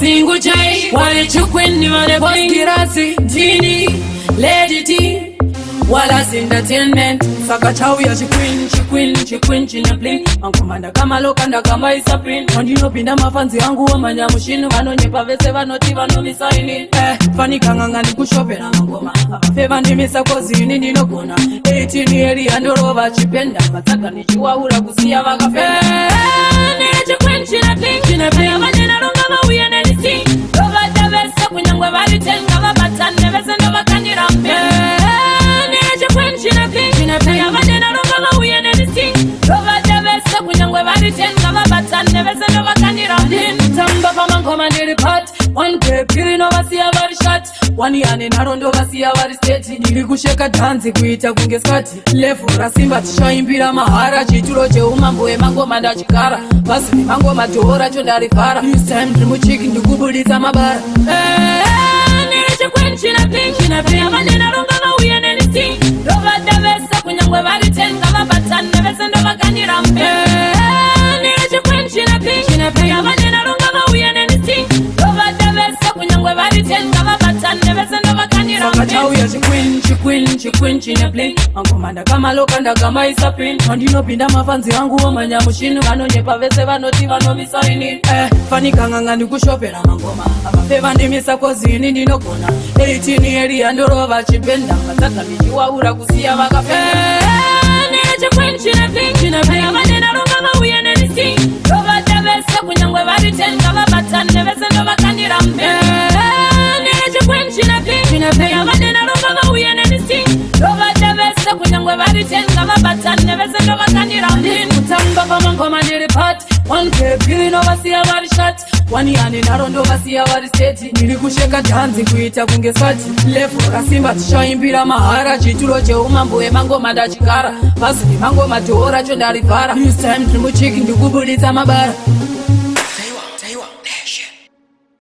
Single J, wale chukweni wale boingirasi Dini, Lady T wala entertainment saka chau ya chiqueen china bling mankomanda kama lokanda kama isapin ondino pinda mafanzi wangu wa manyamushinu vanonyepa vese vanoti vanomisaini fanika ngangani kushopera mangoma abafeva ndimisa kozini ndinogona 18 yeri andorova chipenda matsaga nichiwaura kusiya vakafe chiqueen china bling avanena ronga vauye nenisi rovadavesa kunyangwe varitenga vabatane vese ndovakanyira mbe Yavanena ronga vauye nenisi rovadavesa kunyangwe varitenga vabatane vese ndovakanyira tamba pamangoma ndiri pat 1K piri novasiya vari shat 1 yane naro ndovasiya vari steti ndiri kusheka dhanzi kuita kunge skati levo rasimba tichaimbira mahara chituro cheumambo wemangoma ndachigara basi nemangoma dhora cho ndarifara this time ndiri muchiki ndikubudisa mabara ndiri chiqueen china bling avanena ronga vauye nenisi rovadavesa kunyangwe varitenga vabatane vese ndovakanyira mbe ndiri chiqueen china bling avanena ronga vauye nenisi rovadavesa kunyangwe varitenga vabatane vese ndovakanyira mbe chauya chiqueen china bling mangomanda kama lokanda kama isapin ondinopinda mafanzi wangu womanyamushinu vanonyepa vese vanoti vanomisaini fanika ngangani kushopera mangoma abafeva ndimisa kozini ndinogona 18 yeri andorova chipenda matsaga nichiwaura kusiya vakafe chiqueen china bling avanena ronga vauye nenisi rovadavesa kunyangwe varitenga vabatane vese ndovakanyira mbe chiqueen china bling avanena ronga vauye nenisi rovadavesa kunyangwe varitenga vabatane vese ndovakanyira mbe kutamba pamangoma ndiri pat 1K piri novasiya vari shat 1 yane naro ndovasiya vari steti ndiri kusheka dhanzi kuita kunge sati levo rasimba tichaimbira mahara chituro cheumambo wemangoma ndachigara basi nemangoma dhora cho ndarivhara this time ndiri muchiki ndikubudisa mabara